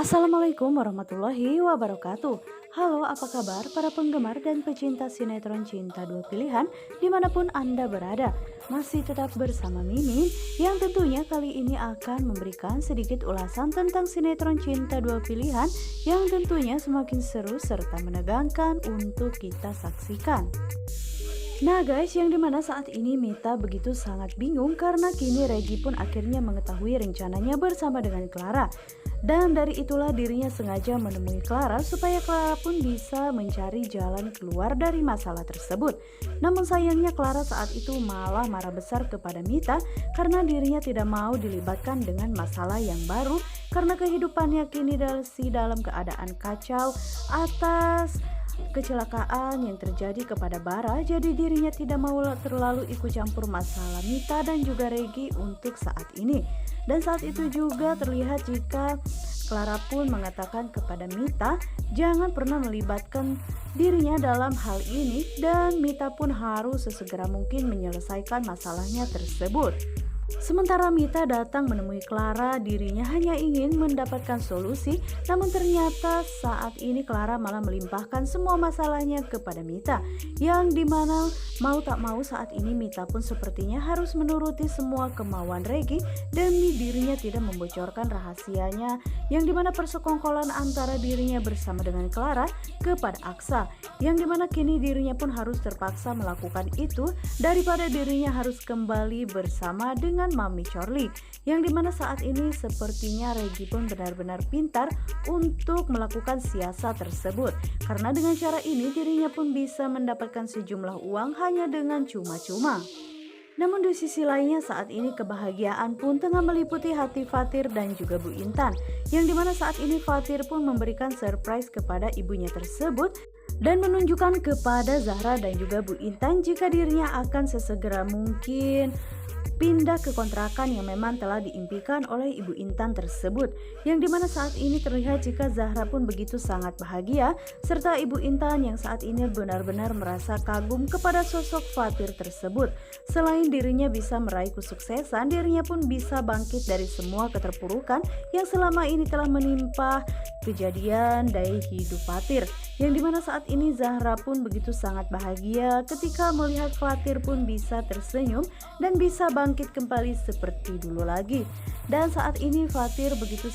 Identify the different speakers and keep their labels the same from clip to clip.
Speaker 1: Assalamualaikum warahmatullahi wabarakatuh. Halo, apa kabar para penggemar dan pecinta sinetron Cinta Dua Pilihan dimanapun Anda berada? Masih tetap bersama Mimin yang tentunya kali ini akan memberikan sedikit ulasan tentang sinetron Cinta Dua Pilihan yang tentunya semakin seru serta menegangkan untuk kita saksikan. Nah guys, yang dimana saat ini Mita begitu sangat bingung karena kini Regi pun akhirnya mengetahui rencananya bersama dengan Clara. Dan dari itulah dirinya sengaja menemui Clara supaya Clara pun bisa mencari jalan keluar dari masalah tersebut. Namun sayangnya Clara saat itu malah marah besar kepada Mita karena dirinya tidak mau dilibatkan dengan masalah yang baru karena kehidupannya kini dalam keadaan kacau atas kecelakaan yang terjadi kepada Bara, jadi dirinya tidak mau terlalu ikut campur masalah Mita dan juga Regi untuk saat ini. Dan saat itu juga terlihat jika Clara pun mengatakan kepada Mita jangan pernah melibatkan dirinya dalam hal ini dan Mita pun harus sesegera mungkin menyelesaikan masalahnya tersebut. Sementara Mita datang menemui Clara, dirinya hanya ingin mendapatkan solusi, namun ternyata saat ini Clara malah melimpahkan semua masalahnya kepada Mita, yang dimana mau tak mau saat ini Mita pun sepertinya harus menuruti semua kemauan Regi demi dirinya tidak membocorkan rahasianya, yang dimana persekongkolan antara dirinya bersama dengan Clara kepada Aksa, yang dimana kini dirinya pun harus terpaksa melakukan itu daripada dirinya harus kembali bersama dengan Mami Chorly, yang dimana saat ini sepertinya Regi pun benar-benar pintar untuk melakukan siasat tersebut, karena dengan cara ini dirinya pun bisa mendapatkan sejumlah uang hanya dengan cuma-cuma. Namun di sisi lainnya saat ini kebahagiaan pun tengah meliputi hati Fatir dan juga Bu Intan, yang dimana saat ini Fatir pun memberikan surprise kepada ibunya tersebut dan menunjukkan kepada Zahra dan juga Bu Intan jika dirinya akan sesegera mungkin pindah ke kontrakan yang memang telah diimpikan oleh Ibu Intan tersebut, yang dimana saat ini terlihat jika Zahra pun begitu sangat bahagia serta Ibu Intan yang saat ini benar-benar merasa kagum kepada sosok Fatir tersebut. Selain dirinya bisa meraih kesuksesan, dirinya pun bisa bangkit dari semua keterpurukan yang selama ini telah menimpa kejadian dari hidup Fatir, yang dimana saat ini Zahra pun begitu sangat bahagia ketika melihat Fatir pun bisa tersenyum dan bisa bangkit kembali seperti dulu lagi. Dan saat ini Fatir begitu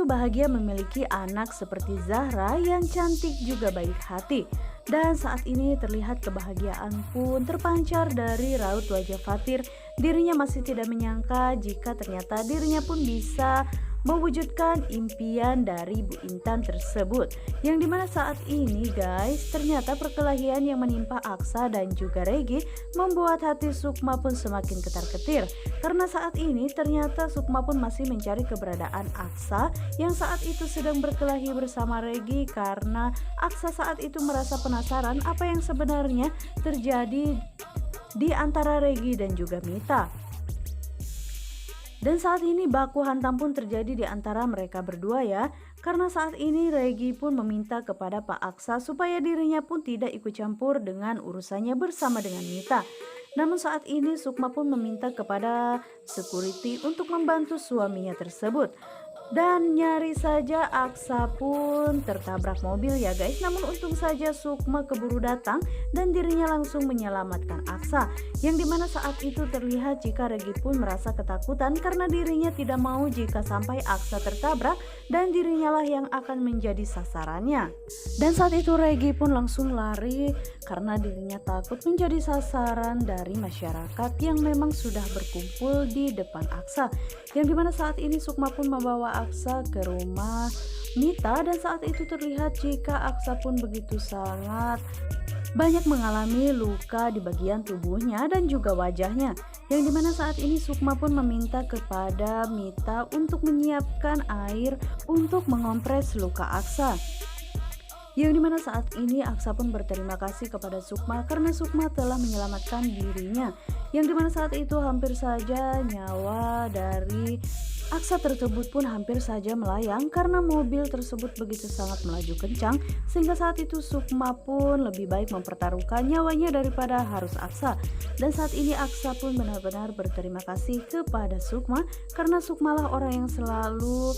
Speaker 1: bahagia memiliki anak seperti Zahra yang cantik juga baik hati. Dan saat ini terlihat kebahagiaan pun terpancar dari raut wajah Fatir. Dirinya masih tidak menyangka jika ternyata dirinya pun bisa mewujudkan impian dari Bu Intan tersebut, yang dimana saat ini guys ternyata perkelahian yang menimpa Aksa dan juga Regi membuat hati Sukma pun semakin ketar-ketir, karena saat ini ternyata Sukma pun masih mencari keberadaan Aksa yang saat itu sedang berkelahi bersama Regi, karena Aksa saat itu merasa penasaran apa yang sebenarnya terjadi di antara Regi dan juga Mita. Dan saat ini baku hantam pun terjadi di antara mereka berdua ya, karena saat ini Regi pun meminta kepada Pak Aksa supaya dirinya pun tidak ikut campur dengan urusannya bersama dengan Mita. Namun saat ini Sukma pun meminta kepada security untuk membantu suaminya tersebut. Dan nyaris saja Aksa pun tertabrak mobil ya guys. Namun untung saja Sukma keburu datang dan dirinya langsung menyelamatkan Aksa, yang dimana saat itu terlihat jika Regi pun merasa ketakutan karena dirinya tidak mau jika sampai Aksa tertabrak dan dirinya lah yang akan menjadi sasarannya. Dan saat itu Regi pun langsung lari karena dirinya takut menjadi sasaran dari masyarakat yang memang sudah berkumpul di depan Aksa, yang dimana saat ini Sukma pun membawa Aksa ke rumah Mita, dan saat itu terlihat jika Aksa pun begitu sangat banyak mengalami luka di bagian tubuhnya dan juga wajahnya, yang dimana saat ini Sukma pun meminta kepada Mita untuk menyiapkan air untuk mengompres luka Aksa, yang dimana saat ini Aksa pun berterima kasih kepada Sukma karena Sukma telah menyelamatkan dirinya, yang dimana saat itu hampir saja nyawa dari Aksa tersebut pun hampir saja melayang karena mobil tersebut begitu sangat melaju kencang, sehingga saat itu Sukma pun lebih baik mempertaruhkan nyawanya daripada harus Aksa. Dan saat ini Aksa pun benar-benar berterima kasih kepada Sukma karena Sukmalah orang yang selalu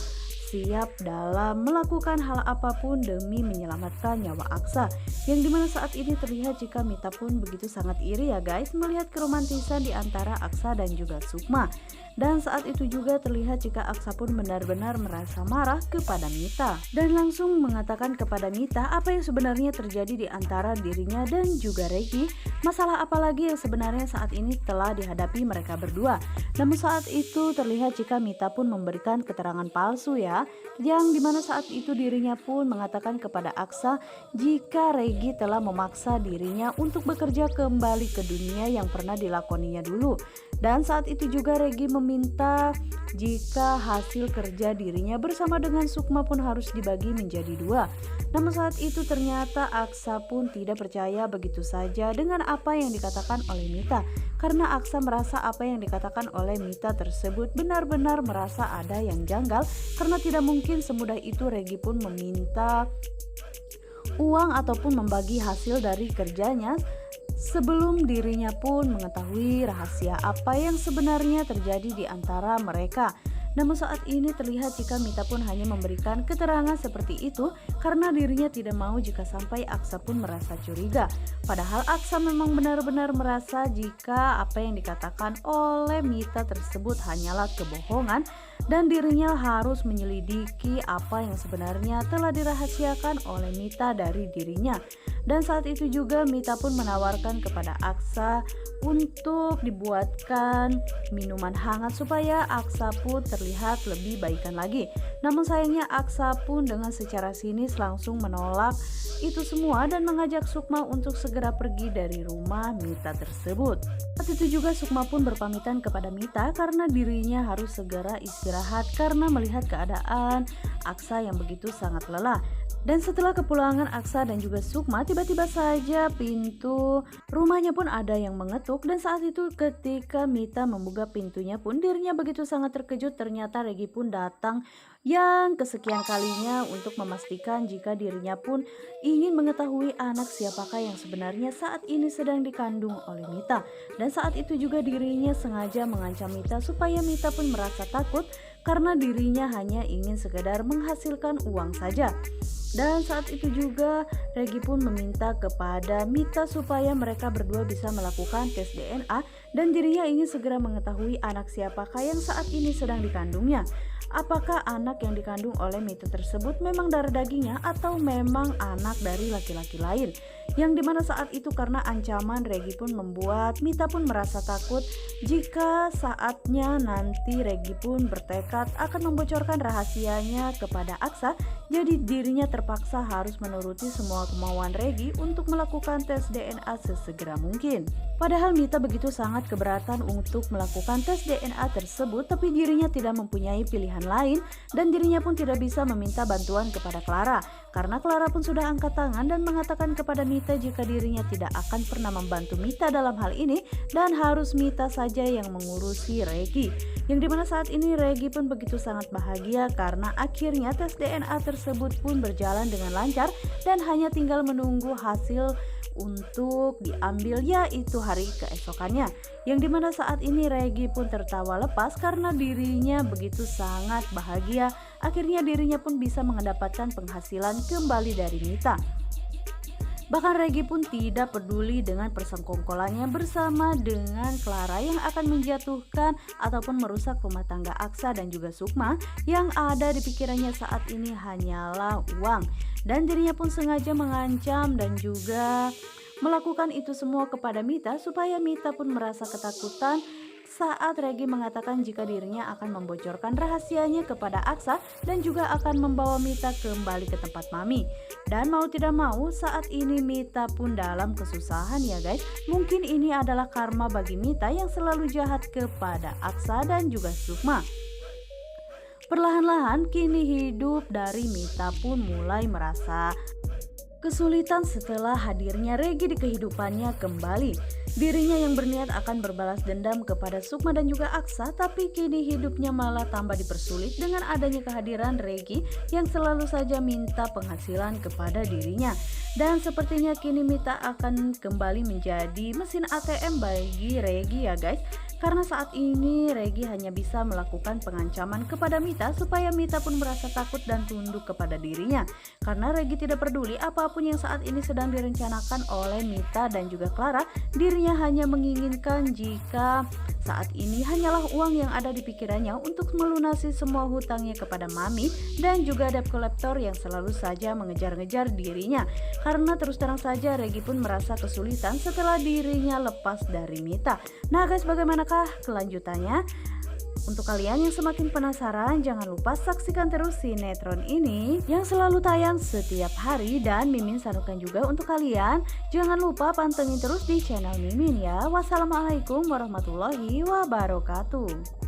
Speaker 1: siap dalam melakukan hal apapun demi menyelamatkan nyawa Aksa. Yang dimana saat ini terlihat jika Mita pun begitu sangat iri ya guys melihat keromantisan di antara Aksa dan juga Sukma. Dan saat itu juga terlihat jika Aksa pun benar-benar merasa marah kepada Mita dan langsung mengatakan kepada Mita apa yang sebenarnya terjadi di antara dirinya dan juga Regi. Masalah apa lagi yang sebenarnya saat ini telah dihadapi mereka berdua. Namun saat itu terlihat jika Mita pun memberikan keterangan palsu ya, yang dimana saat itu dirinya pun mengatakan kepada Aksa jika Regi telah memaksa dirinya untuk bekerja kembali ke dunia yang pernah dilakoninya dulu. Dan saat itu juga Regi meminta jika hasil kerja dirinya bersama dengan Sukma pun harus dibagi menjadi 2. Namun saat itu ternyata Aksa pun tidak percaya begitu saja dengan apa yang dikatakan oleh Mita. Karena Aksa merasa apa yang dikatakan oleh Mita tersebut benar-benar merasa ada yang janggal. Karena tidak mungkin semudah itu Regi pun meminta uang ataupun membagi hasil dari kerjanya sebelum dirinya pun mengetahui rahasia apa yang sebenarnya terjadi di antara mereka. Namun saat ini terlihat jika Mita pun hanya memberikan keterangan seperti itu karena dirinya tidak mau jika sampai Aksa pun merasa curiga. Padahal Aksa memang benar-benar merasa jika apa yang dikatakan oleh Mita tersebut hanyalah kebohongan dan dirinya harus menyelidiki apa yang sebenarnya telah dirahasiakan oleh Mita dari dirinya. Dan saat itu juga Mita pun menawarkan kepada Aksa untuk dibuatkan minuman hangat supaya Aksa pun terlihat lebih baikan lagi. Namun sayangnya Aksa pun dengan secara sinis langsung menolak itu semua dan mengajak Sukma untuk segera pergi dari rumah Mita tersebut. Saat itu juga Sukma pun berpamitan kepada Mita karena dirinya harus segera istirahat karena melihat keadaan Aksa yang begitu sangat lelah. Dan setelah kepulangan Aksa dan juga Sukma, tiba-tiba saja pintu rumahnya pun ada yang mengetuk. Dan saat itu ketika Mita membuka pintunya pun dirinya begitu sangat terkejut. Ternyata Regi pun datang yang kesekian kalinya untuk memastikan jika dirinya pun ingin mengetahui anak siapakah yang sebenarnya saat ini sedang dikandung oleh Mita. Dan saat itu juga dirinya sengaja mengancam Mita supaya Mita pun merasa takut karena dirinya hanya ingin sekedar menghasilkan uang saja. Dan saat itu juga Regi pun meminta kepada Mita supaya mereka berdua bisa melakukan tes DNA dan dirinya ingin segera mengetahui anak siapakah yang saat ini sedang dikandungnya. Apakah anak yang dikandung oleh Mita tersebut memang darah dagingnya atau memang anak dari laki-laki lain. Yang dimana saat itu karena ancaman Regi pun membuat Mita pun merasa takut jika saatnya nanti Regi pun bertekad akan membocorkan rahasianya kepada Aksa. Jadi dirinya terpaksa harus menuruti semua kemauan Regi untuk melakukan tes DNA sesegera mungkin. Padahal Mita begitu sangat keberatan untuk melakukan tes DNA tersebut, tapi dirinya tidak mempunyai pilihan lain dan dirinya pun tidak bisa meminta bantuan kepada Clara. Karena Clara pun sudah angkat tangan dan mengatakan kepada Mita jika dirinya tidak akan pernah membantu Mita dalam hal ini dan harus Mita saja yang mengurusi Regi. Yang dimana saat ini Regi pun begitu sangat bahagia karena akhirnya tes DNA tersebut pun berjalan dengan lancar dan hanya tinggal menunggu hasil untuk diambil yaitu hari keesokannya. Yang dimana saat ini Regi pun tertawa lepas karena dirinya begitu sangat bahagia. Akhirnya dirinya pun bisa mendapatkan penghasilan kembali dari Mita. Bahkan Regi pun tidak peduli dengan persengkongkolannya bersama dengan Clara yang akan menjatuhkan ataupun merusak rumah tangga Aksa dan juga Sukma. Yang ada di pikirannya saat ini hanyalah uang. Dan dirinya pun sengaja mengancam dan juga melakukan itu semua kepada Mita supaya Mita pun merasa ketakutan saat Regi mengatakan jika dirinya akan membocorkan rahasianya kepada Aksa dan juga akan membawa Mita kembali ke tempat Mami. Dan mau tidak mau saat ini Mita pun dalam kesusahan ya guys. Mungkin ini adalah karma bagi Mita yang selalu jahat kepada Aksa dan juga Sukma. Perlahan-lahan kini hidup dari Mita pun mulai merasa kesulitan setelah hadirnya Regi di kehidupannya kembali. Dirinya yang berniat akan berbalas dendam kepada Sukma dan juga Aksa, tapi kini hidupnya malah tambah dipersulit dengan adanya kehadiran Regi yang selalu saja minta penghasilan kepada dirinya. Dan sepertinya kini Mita akan kembali menjadi mesin ATM bagi Regi ya guys. Karena saat ini Regi hanya bisa melakukan pengancaman kepada Mita supaya Mita pun merasa takut dan tunduk kepada dirinya. Karena Regi tidak peduli apapun yang saat ini sedang direncanakan oleh Mita dan juga Clara, dirinya hanya menginginkan jika saat ini hanyalah uang yang ada di pikirannya untuk melunasi semua hutangnya kepada Mami dan juga debt collector yang selalu saja mengejar-ngejar dirinya. Karena terus terang saja Regi pun merasa kesulitan setelah dirinya lepas dari Mita. Nah guys, bagaimanakah kelanjutannya? Untuk kalian yang semakin penasaran, jangan lupa saksikan terus sinetron ini yang selalu tayang setiap hari, dan Mimin sarankan juga untuk kalian jangan lupa pantengin terus di channel Mimin ya. Wassalamualaikum warahmatullahi wabarakatuh.